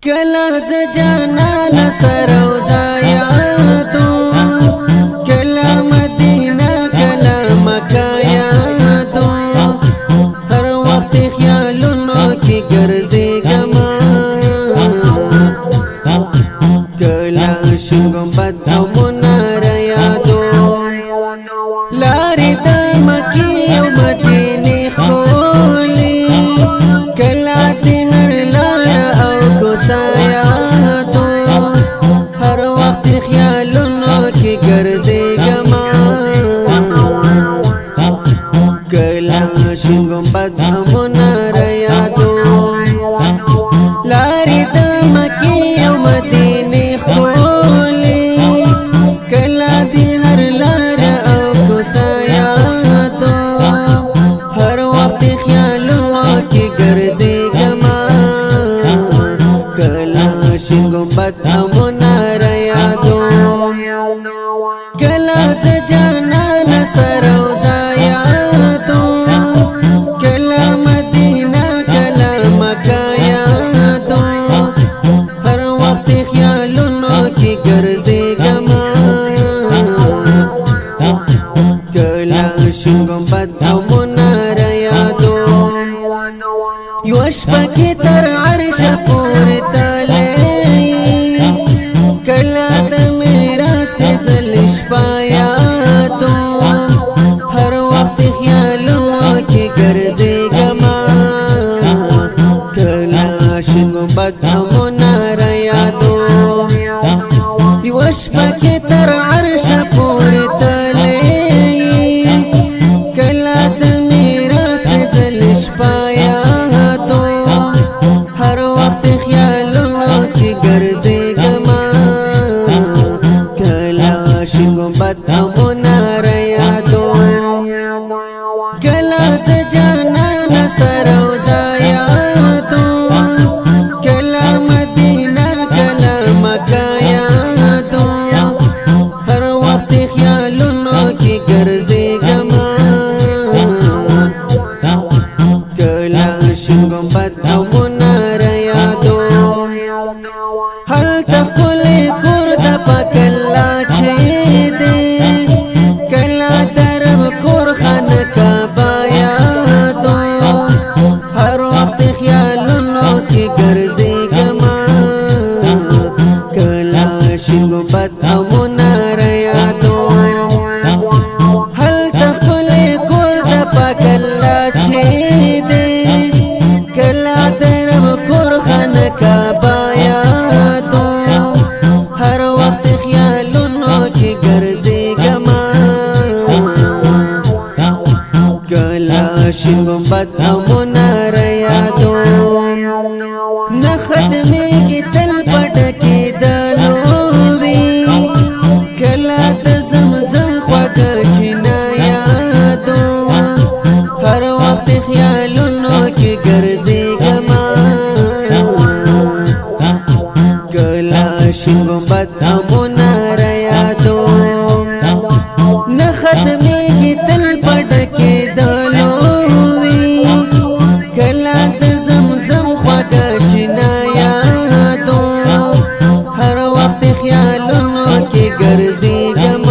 کلا ز جانان سره وزایاتو کلا مدینه کلا مکه یادو هر وخت خیالونو کې ګرځېږم کلا شین ګمبد او مناره یادو لارې د مکې او مدینې ښکلې کلا دې هر لاره او کوڅه یادو هر وخت خیالونو کې ګرځېږم کلا شین ګمبد او مناره یادو لارې د مکې او مدینې ښکلې کلا دې هر لاره او کوڅه یادو هر وخت خیالونو کې ګرځېږم کلا شین ګمبد او مناره یادو کلا ز جانان سره وزایاتو کلا مدینه کلا مکه یادو هر وخت خیالونو کې ګرځېږم کلا شین ګمبد او مناره یادو یو شپه کې تر عرشه پورې تللې کلا د میراث ځل شپه یادو هر وخت خیالونو کې ګرځېږم کلا شین ګمبد او مناره یادو یو شپه کې تر عرشه پورې تللې کلا د میراث ځل شپه یادو هر وخت خیالونو کې ګرځېږم کلا شین ګمبد او مناره یادو کلا ز جانان سره وزایاتو کلا مدینه کلا مکه یادو هر وخت خیالونو کې ګرځېږم کلا شین ګمبد او مناره یادو هلته ښکلی کور د پاک الله چې دی کلا د رب کور خانقاه یادو هر وخت خیالونو کې ګرځېږم کلا شین ګمبد او مناره یادو هلته ښکلی کور د پاک الله چې دی کلا د رب کور خانقاه یادو هر وخت خیالونو کې ګرځېږم کلا شین ګمبد او مناره یادو نه ختمېږي تل پټکې د لوبې کلا د زمزم خوږه چینه یادو هر وخت خیالونو کې ګرځېږم کلا شین ګمبد او مناره یادو نه ختمېږي تل پټکې د لوبې کلا د زمزم خوږه چینه یادو هر وخت خیالونو کې ګرځېږم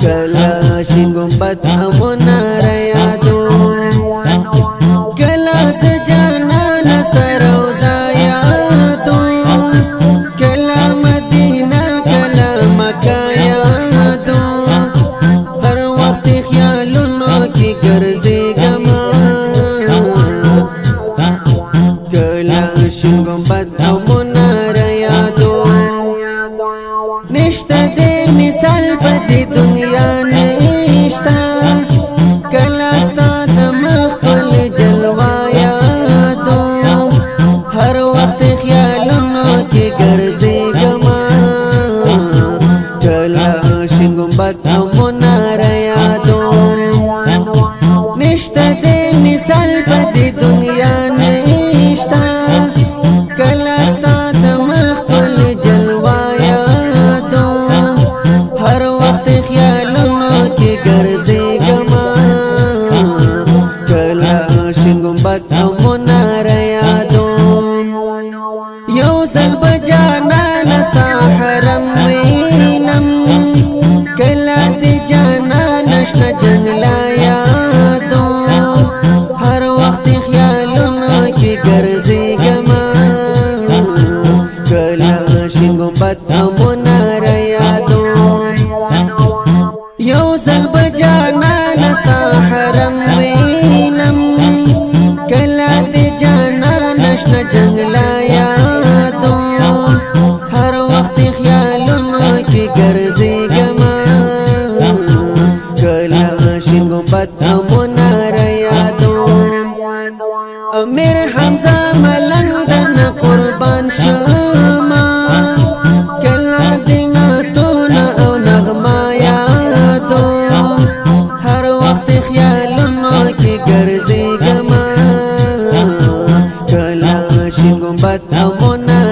کلا شین ګمبد او مناره یادو کلا ز جانان سره وزایاتو کلا مدینه کلا مکه یادو هر وخت خیالونو کې ګرځېږم کلا شین ګمبد او مناره یادو نشته د مثال په دې دنیا نشته کلا ستا د مخ خپل جلوه یادو هر وخت خیالونو کې ګرځېږم کلا شین ګمبد او مناره یادو نشته د مثال په دې دنیا نشته کلا ستا د مخ خپل جلوه یادو هر وخت خیالونو کې ګرځېږم کلا شین ګمبد او مناره یادو ځل بجانا نستا حرم وینم کلا دی جانا نشنا جنگ لا یادو هر وخت خیالونو کی ګرځېږما کلا شین ګمبد او منار یادو یو ځل بجانا نستا حرم وینم کلا دی جانا نشنا جنگ لا یادو هر وخت خیالونو کی ګرځېږما کلا شین ګمبد او منار یادو امیر حمزه ملنګ قربان شما کلا دینا تونا او نغما یادو هر وخت خیالونو کی ګرځېږما کلا شین ګمبد او منار